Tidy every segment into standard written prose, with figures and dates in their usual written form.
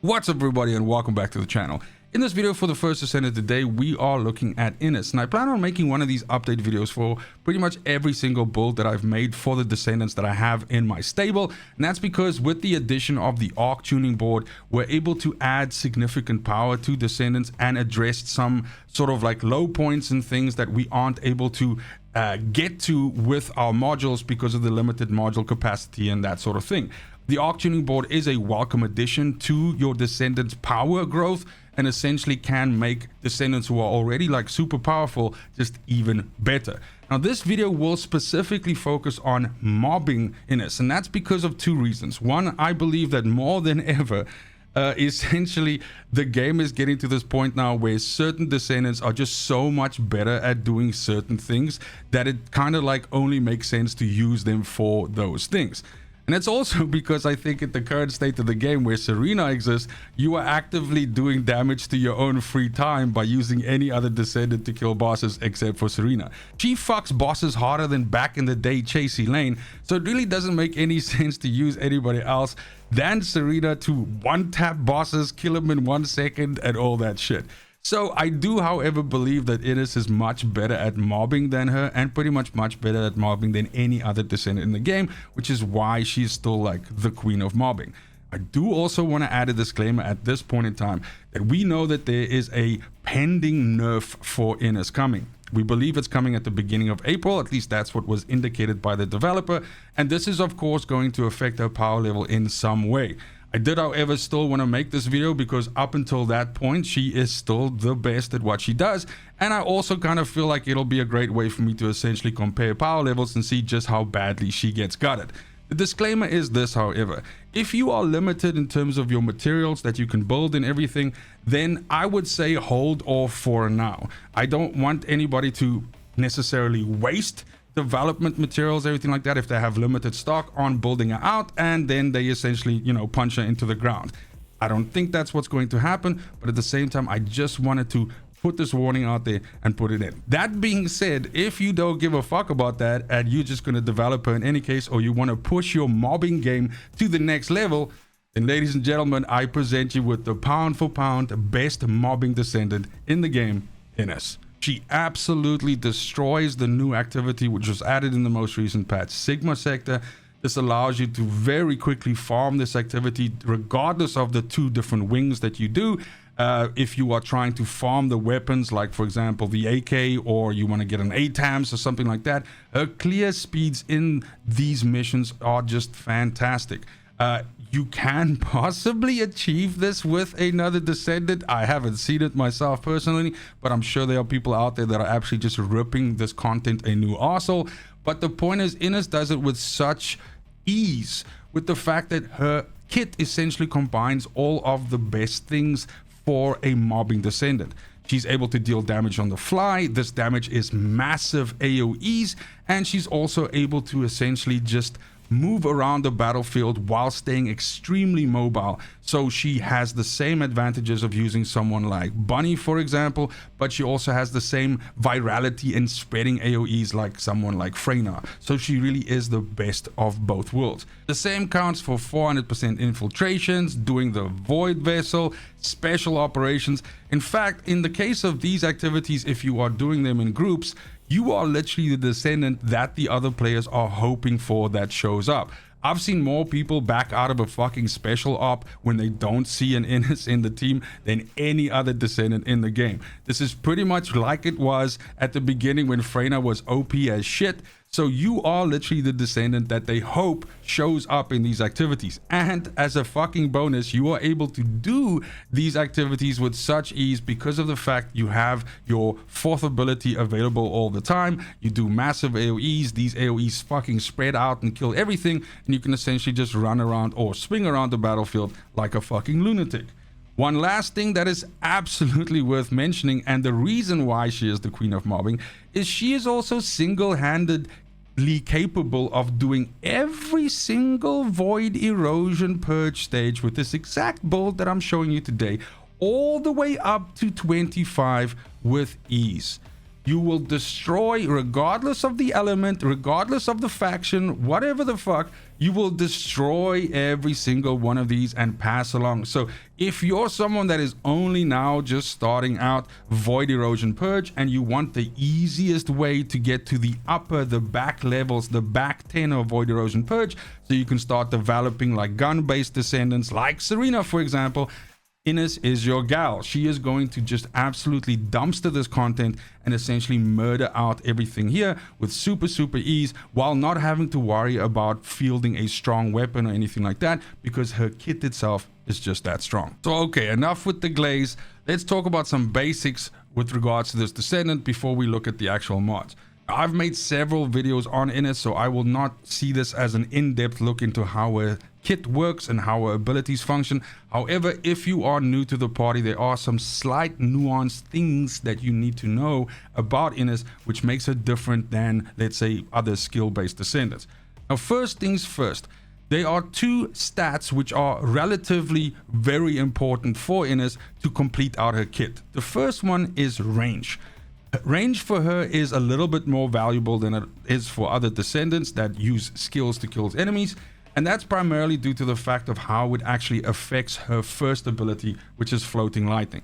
What's up everybody and welcome back to the channel. In this video for the First Descendant today, we are looking at Ines, and I plan on making one of these update videos for pretty much every single build that I've made for the Descendants that I have in my stable. And that's because with the addition of the Arche tuning board, we're able to add significant power to Descendants and address some sort of like low points and things that we aren't able to get to with our modules because of the limited module capacity and that sort of thing. The Arche tuning board is a welcome addition to your Descendants power growth and essentially can make Descendants who are already like super powerful just even better. Now this video will specifically focus on mobbing Ines, and that's because of two reasons. One, I believe that more than ever, essentially the game is getting to this point now where certain Descendants are just so much better at doing certain things that it kind of like only makes sense to use them for those things. And it's also because I think at the current state of the game where Serena exists, you are actively doing damage to your own free time by using any other Descendant to kill bosses except for Serena. She fucks bosses harder than back in the day Chasey Lane, so it really doesn't make any sense to use anybody else than Serena to one-tap bosses, kill them in 1 second and all that shit. So I do, however, believe that Ines is much better at mobbing than her, and pretty much better at mobbing than any other Descendant in the game, which is why she's still like the queen of mobbing. I do also want to add a disclaimer at this point in time that we know that there is a pending nerf for Ines coming. We believe it's coming at the beginning of April, at least that's what was indicated by the developer, and this is of course going to affect her power level in some way. I did, however, still want to make this video because up until that point, she is still the best at what she does. And I also kind of feel like it'll be a great way for me to essentially compare power levels and see just how badly she gets gutted. The disclaimer is this, however, if you are limited in terms of your materials that you can build and everything, then I would say hold off for now. I don't want anybody to necessarily waste development materials, everything like that, if they have limited stock, on building her out and then they essentially, you know, punch her into the ground. I don't think that's what's going to happen, but at the same time, I just wanted to put this warning out there and put it in. That being said, if you don't give a fuck about that and you're just going to develop her in any case, or you want to push your mobbing game to the next level, then ladies and gentlemen, I present you with the pound for pound best mobbing Descendant in the game, Ines. She absolutely destroys the new activity which was added in the most recent patch, Sigma Sector. This allows you to very quickly farm this activity regardless of the two different wings that you do. If you are trying to farm the weapons, like for example the AK, or you want to get an ATAMS or something like that, her clear speeds in these missions are just fantastic. You can possibly achieve this with another Descendant. I haven't seen it myself personally, but I'm sure there are people out there that are actually just ripping this content a new arsehole. But the point is, Ines does it with such ease, with the fact that her kit essentially combines all of the best things for a mobbing Descendant. She's able to deal damage on the fly. This damage is massive AoEs, and she's also able to essentially just move around the battlefield while staying extremely mobile. So she has the same advantages of using someone like Bunny, for example, but she also has the same virality and spreading AoEs like someone like Freyna. So she really is the best of both worlds. The same counts for 400% infiltrations, doing the Void Vessel, special operations. In fact, in the case of these activities, if you are doing them in groups, you are literally the Descendant that the other players are hoping for that shows up. I've seen more people back out of a fucking special op when they don't see an Ines in the team than any other Descendant in the game. This is pretty much like it was at the beginning when Freyna was OP as shit. So you are literally the Descendant that they hope shows up in these activities. And as a fucking bonus, you are able to do these activities with such ease because of the fact you have your fourth ability available all the time. You do massive AoEs. These AoEs fucking spread out and kill everything. And you can essentially just run around or swing around the battlefield like a fucking lunatic. One last thing that is absolutely worth mentioning, and the reason why she is the queen of mobbing, is she is also single-handedly capable of doing every single void erosion purge stage with this exact build that I'm showing you today, all the way up to 25 with ease. You will destroy, regardless of the element, regardless of the faction, whatever the fuck, you will destroy every single one of these and pass along. So if you're someone that is only now just starting out Void Erosion Purge and you want the easiest way to get to the back levels, the back 10 of Void Erosion Purge, so you can start developing like gun-based Descendants like Serena, for example, Ines is your gal. She is going to just absolutely dumpster this content and essentially murder out everything here with super ease, while not having to worry about fielding a strong weapon or anything like that, because her kit itself is just that strong. So okay, enough with the glaze. Let's talk about some basics with regards to this Descendant before we look at the actual mods. I've made several videos on Ines, so I will not see this as an in-depth look into how a kit works and how her abilities function. However, if you are new to the party, there are some slight nuanced things that you need to know about Ines, which makes her different than, let's say, other skill-based Descendants. Now, first things first, there are two stats which are relatively very important for Ines to complete out her kit. The first one is range. Range for her is a little bit more valuable than it is for other Descendants that use skills to kill enemies, and that's primarily due to the fact of how it actually affects her first ability, which is Floating Lightning.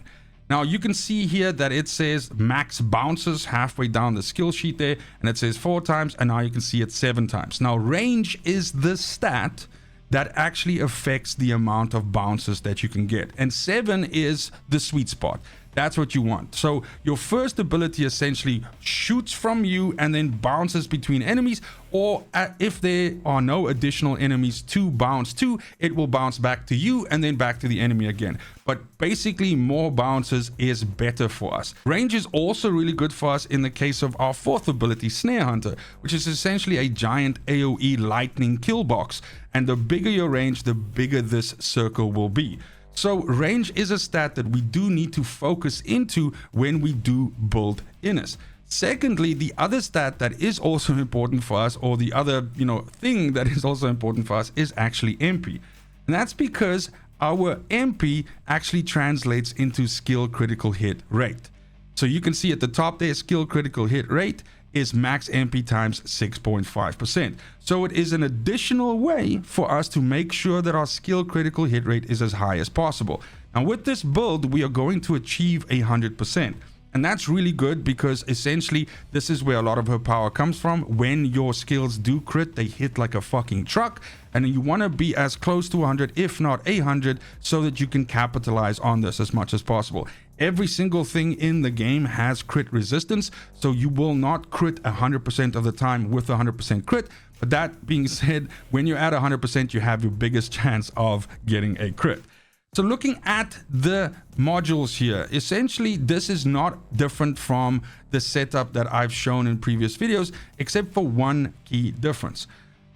Now you can see here that it says max bounces halfway down the skill sheet there, and it says 4 times, and now you can see it 7 times. Now range is the stat that actually affects the amount of bounces that you can get, and 7 is the sweet spot. That's what you want. So your first ability essentially shoots from you and then bounces between enemies, or if there are no additional enemies to bounce to, it will bounce back to you and then back to the enemy again. But basically more bounces is better for us. Range is also really good for us in the case of our fourth ability, Snare Hunter, which is essentially a giant AoE lightning kill box. And the bigger your range, the bigger this circle will be. So range is a stat that we do need to focus into when we do build Ines. Secondly, the other stat that is also important for us, or the other, thing that is also important for us, is actually MP. And that's because our MP actually translates into skill critical hit rate. So you can see at the top there, skill critical hit rate is max MP times 6.5%. So it is an additional way for us to make sure that our skill critical hit rate is as high as possible. Now with this build, we are going to achieve 100%. And that's really good because essentially this is where a lot of her power comes from. When your skills do crit, they hit like a fucking truck, and you want to be as close to 100, if not 100, so that you can capitalize on this as much as possible. Every single thing in the game has crit resistance, so you will not crit 100% of the time with 100% crit. But that being said, when you're at 100%, you have your biggest chance of getting a crit. So looking at the modules here, essentially this is not different from the setup that I've shown in previous videos, except for one key difference.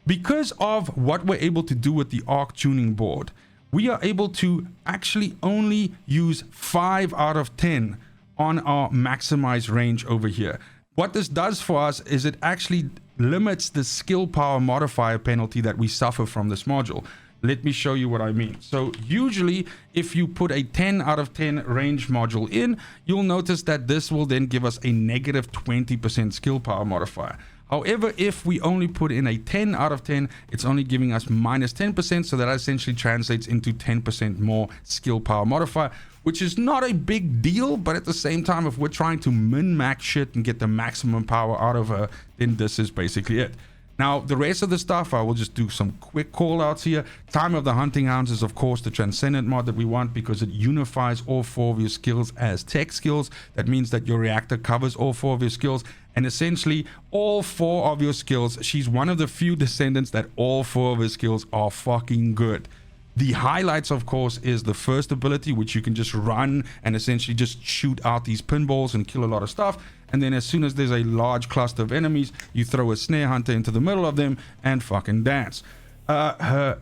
Because of what we're able to do with the Arche tuning board, we are able to actually only use 5 out of 10 on our maximized range over here. What this does for us is it actually limits the skill power modifier penalty that we suffer from this module. Let me show you what I mean. So usually if you put a 10 out of 10 range module in, you'll notice that this will then give us a negative 20% skill power modifier. However, if we only put in a 10 out of 10, it's only giving us minus 10%. So that essentially translates into 10% more skill power modifier, which is not a big deal. But at the same time, if we're trying to min-max shit and get the maximum power out of her, then this is basically it. Now, the rest of the stuff, I will just do some quick call outs here. Time of the Hunting Hounds is, of course, the Transcendent mod that we want because it unifies all 4 of your skills as tech skills. That means that your Reactor covers all 4 of your skills. And essentially, all 4 of your skills, she's one of the few Descendants that all 4 of her skills are fucking good. The highlights, of course, is the first ability, which you can just run and essentially just shoot out these pinballs and kill a lot of stuff. And then as soon as there's a large cluster of enemies, you throw a Snare Hunter into the middle of them and fucking dance. Her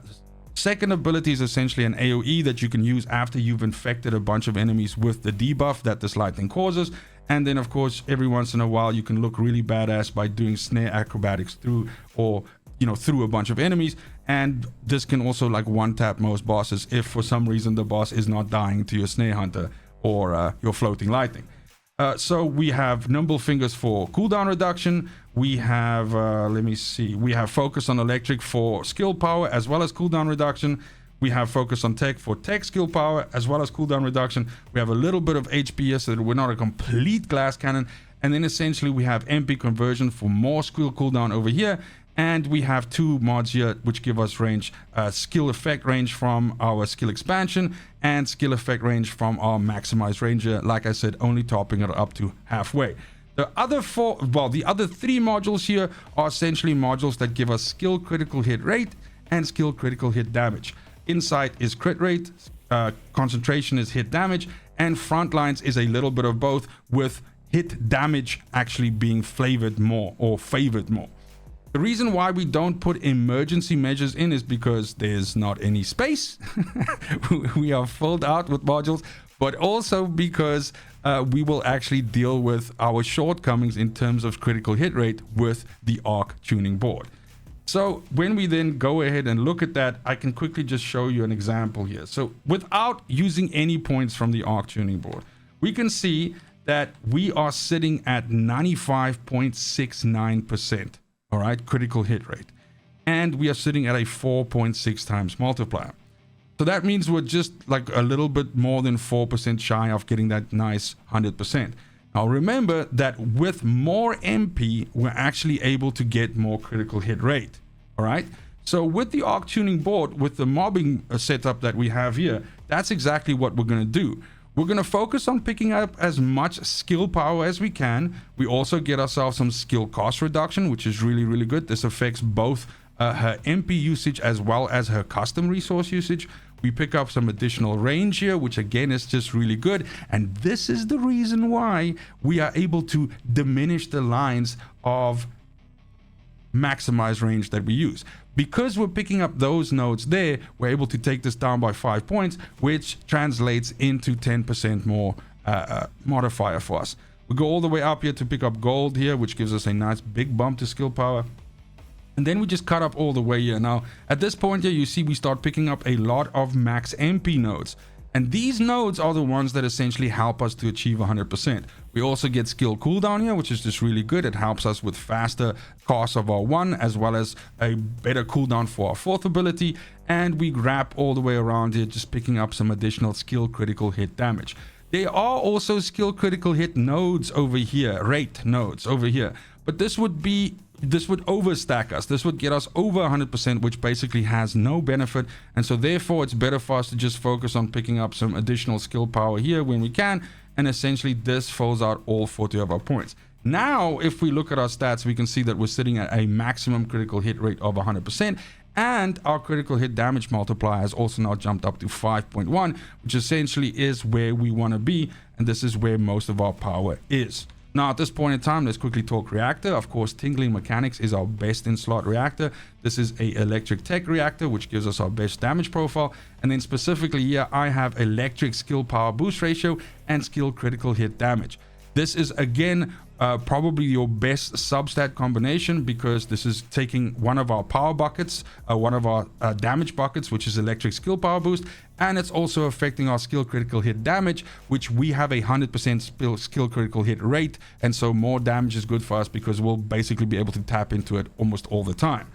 second ability is essentially an AoE that you can use after you've infected a bunch of enemies with the debuff that this lightning causes. And then, of course, every once in a while, you can look really badass by doing snare acrobatics through a bunch of enemies. And this can also like one-tap most bosses if for some reason the boss is not dying to your Snare Hunter or your Floating Lightning. So we have nimble fingers for cooldown reduction. We have, let me see, we have focus on electric for skill power as well as cooldown reduction. We have focus on tech for tech skill power as well as cooldown reduction. We have a little bit of HP so that we're not a complete glass cannon. And then essentially we have MP conversion for more skill cooldown over here. And we have two mods here which give us range, skill effect range from our skill expansion and skill effect range from our maximized ranger. Like I said, only topping it up to halfway. The other the other three modules here are essentially modules that give us skill critical hit rate and skill critical hit damage. Insight is crit rate, concentration is hit damage, and front lines is a little bit of both, with hit damage actually being flavored more or favored more. The reason why we don't put emergency measures in is because there's not any space. We are filled out with modules, but also because we will actually deal with our shortcomings in terms of critical hit rate with the Arche tuning board. So when we then go ahead and look at that, I can quickly just show you an example here. So without using any points from the Arche tuning board, we can see that we are sitting at 95.69%. All right, critical hit rate, and we are sitting at a 4.6 times multiplier. So that means we're just like a little bit more than 4% shy of getting that nice 100%. Now remember that with more MP, we're actually able to get more critical hit rate. All right, so with the Arche tuning board, with the mobbing setup that we have here, that's exactly what we're going to do. We're going to focus on picking up as much skill power as we can. We also get ourselves some skill cost reduction, which is really, really good. This affects both her MP usage as well as her custom resource usage. We pick up some additional range here, which again is just really good. And this is the reason why we are able to diminish the lines of maximize range that we use. Because we're picking up those nodes there, we're able to take this down by 5 points, which translates into 10% more modifier for us. We go all the way up here to pick up gold here, which gives us a nice big bump to skill power. And then we just cut up all the way here. Now, at this point here, you see we start picking up a lot of max MP nodes. And these nodes are the ones that essentially help us to achieve 100%. We also get skill cooldown here, which is just really good. It helps us with faster costs of our 1, as well as a better cooldown for our 4th ability. And we wrap all the way around here, just picking up some additional skill critical hit damage. There are also skill critical hit nodes over here, rate nodes over here. But this would overstack us. This would get us over 100%, which basically has no benefit. And so therefore it's better for us to just focus on picking up some additional skill power here when we can. And essentially this fills out all 40 of our points. Now, if we look at our stats, we can see that we're sitting at a maximum critical hit rate of 100%. And our critical hit damage multiplier has also now jumped up to 5.1, which essentially is where we want to be. And this is where most of our power is. Now, at this point in time, let's quickly talk reactor. Of course, Tingling Mechanics is our best in slot reactor. This is a electric tech reactor, which gives us our best damage profile. And then specifically here, I have electric skill power boost ratio and skill critical hit damage. This is again probably your best substat combination, because this is taking one of our power buckets, one of our damage buckets, which is electric skill power boost, and it's also affecting our skill critical hit damage, which we have a 100% skill critical hit rate, and so more damage is good for us because we'll basically be able to tap into it almost all the time.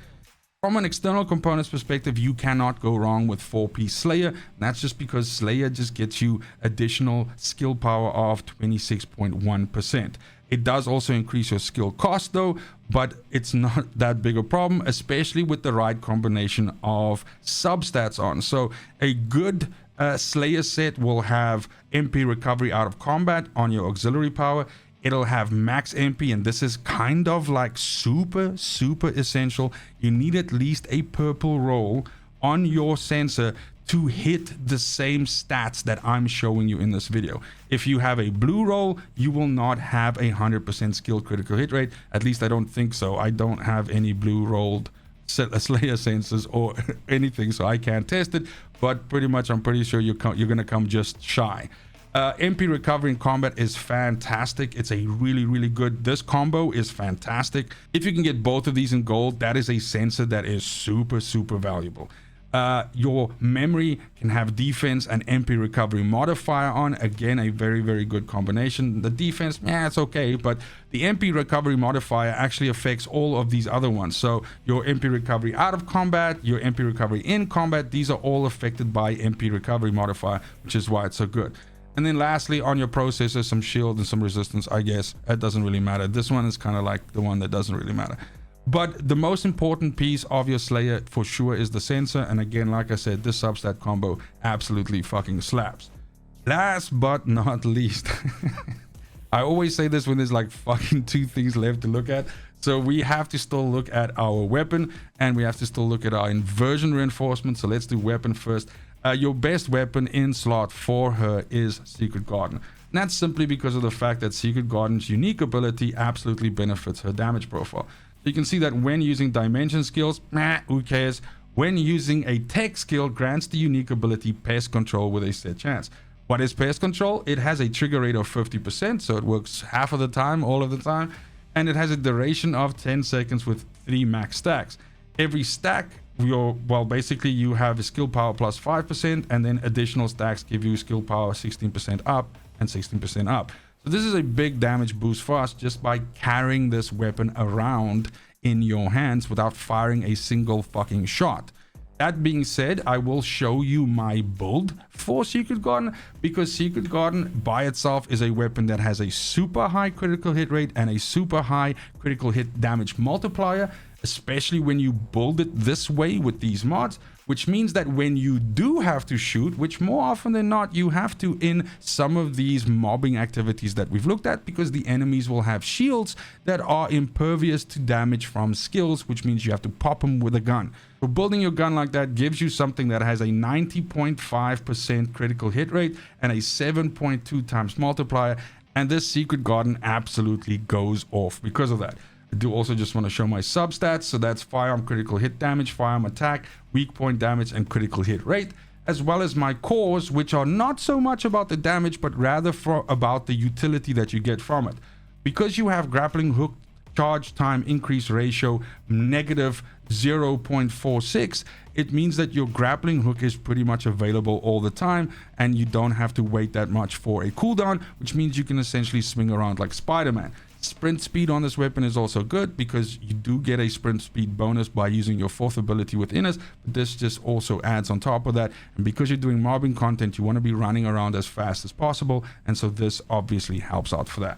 From an external components perspective, you cannot go wrong with 4-piece Slayer. And that's just because Slayer just gets you additional skill power of 26.1%. It does also increase your skill cost though, but it's not that big a problem, especially with the right combination of substats on. So a good Slayer set will have MP recovery out of combat on your auxiliary power. It'll have max MP, and this is kind of like super essential. You need at least a purple roll on your sensor to hit the same stats that I'm showing you in this video. If you have a blue roll, you will not have a 100% skill critical hit rate. At least I don't think so. I don't have any blue rolled Slayer sensors or anything, so I can't test it. But pretty much, I'm pretty sure you're gonna come just shy. MP recovery in combat is fantastic. It's a really good, this combo is fantastic. If you can get both of these in gold, that is a sensor that is super valuable. Your memory can have defense and MP recovery modifier on. Again, a very, very good combination. The defense, yeah, it's okay, but the MP recovery modifier actually affects all of these other ones. So your MP recovery out of combat, your MP recovery in combat, these are all affected by MP recovery modifier, which is why it's so good. And then lastly, on your processor, some shield and some resistance, I guess. It doesn't really matter. This one is kind of like the one that doesn't really matter. But the most important piece of your Slayer for sure is the sensor. And again, like I said, this substat combo absolutely fucking slaps. Last but not least, I always say this when there's like fucking 2 things left to look at. So we have to still look at our weapon, and we have to still look at our inversion reinforcement. So let's do weapon first. Your best weapon in slot for her is Secret Garden. And that's simply because of the fact that Secret Garden's unique ability absolutely benefits her damage profile. You can see that when using dimension skills, who cares? When using a tech skill, grants the unique ability Pest Control with a set chance. What is Pest Control? It has a trigger rate of 50%, so it works half of the time, all of the time. And it has a duration of 10 seconds with 3 max stacks. Every stack, basically you have a skill power plus 5%, and then additional stacks give you skill power 16% up and 16% up. So this is a big damage boost for us just by carrying this weapon around in your hands without firing a single fucking shot. That being said, I will show you my build for Secret Garden, because Secret Garden by itself is a weapon that has a super high critical hit rate and a super high critical hit damage multiplier, especially when you build it this way with these mods, which means that when you do have to shoot, which more often than not you have to in some of these mobbing activities that we've looked at, because the enemies will have shields that are impervious to damage from skills, which means you have to pop them with a gun. So building your gun like that gives you something that has a 90.5% critical hit rate and a 7.2 times multiplier, and this Secret Garden absolutely goes off because of that. I do also just want to show my substats. So that's firearm critical hit damage, firearm attack, weak point damage, and critical hit rate, as well as my cores, which are not so much about the damage, but rather about the utility that you get from it. Because you have grappling hook charge time increase ratio negative 0.46, it means that your grappling hook is pretty much available all the time, and you don't have to wait that much for a cooldown, which means you can essentially swing around like Spider-Man. Sprint speed on this weapon is also good because you do get a sprint speed bonus by using your 4th ability with Ines, but this just also adds on top of that. And because you're doing mobbing content, you want to be running around as fast as possible, and so this obviously helps out for that.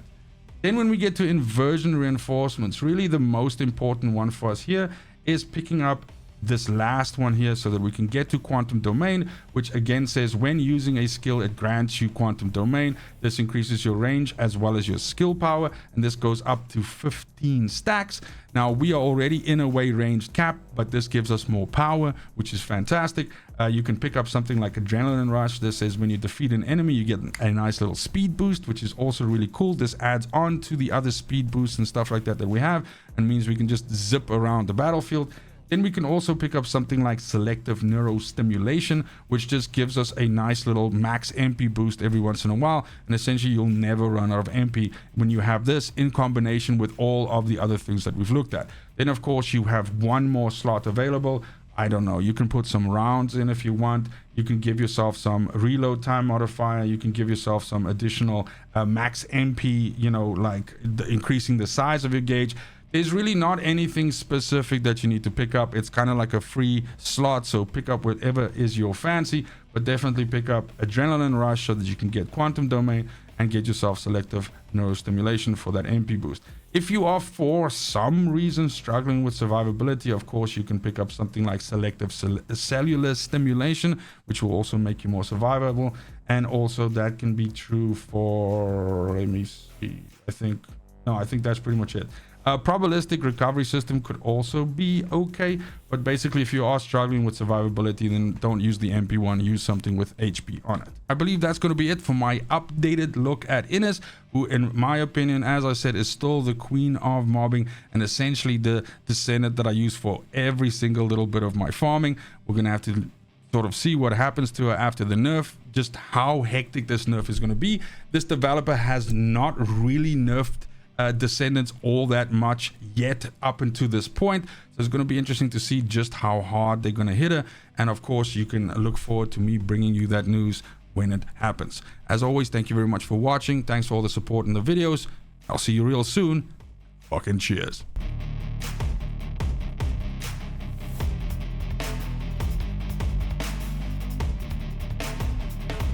Then when we get to inversion reinforcements, really the most important one for us here is picking up this last one here so that we can get to quantum domain, which again says when using a skill it grants you quantum domain. This increases your range as well as your skill power, and this goes up to 15 stacks. Now we are already in a way ranged cap, but this gives us more power, which is fantastic. You can pick up something like Adrenaline Rush. This says when you defeat an enemy you get a nice little speed boost, which is also really cool. This adds on to the other speed boosts and stuff like that we have, and means we can just zip around the battlefield. Then we can also pick up something like selective neurostimulation, which just gives us a nice little max MP boost every once in a while, and essentially you'll never run out of MP when you have this in combination with all of the other things that we've looked at. Then of course you have one more slot available. I don't know, you can put some rounds in if you want. You can give yourself some reload time modifier. You can give yourself some additional max MP, like increasing the size of your gauge. There's really not anything specific that you need to pick up. It's kind of like a free slot, so pick up whatever is your fancy, but definitely pick up Adrenaline Rush so that you can get Quantum Domain and get yourself selective neurostimulation for that MP boost. If you are for some reason struggling with survivability, of course you can pick up something like selective cellular stimulation, which will also make you more survivable, and also that can be true for, let me see, I think that's pretty much it. Probabilistic recovery system could also be okay, but basically if you are struggling with survivability, then don't use the MP one, use something with HP on it. I believe that's going to be it for my updated look at Ines, who in my opinion, as I said, is still the queen of mobbing and essentially the Descendant that I use for every single little bit of my farming. We're going to have to sort of see what happens to her after the nerf, just how hectic this nerf is going to be. This developer has not really nerfed Descendants all that much yet up until this point. So it's going to be interesting to see just how hard they're going to hit her. And of course, you can look forward to me bringing you that news when it happens. As always, thank you very much for watching. Thanks for all the support in the videos. I'll see you real soon. Fucking cheers.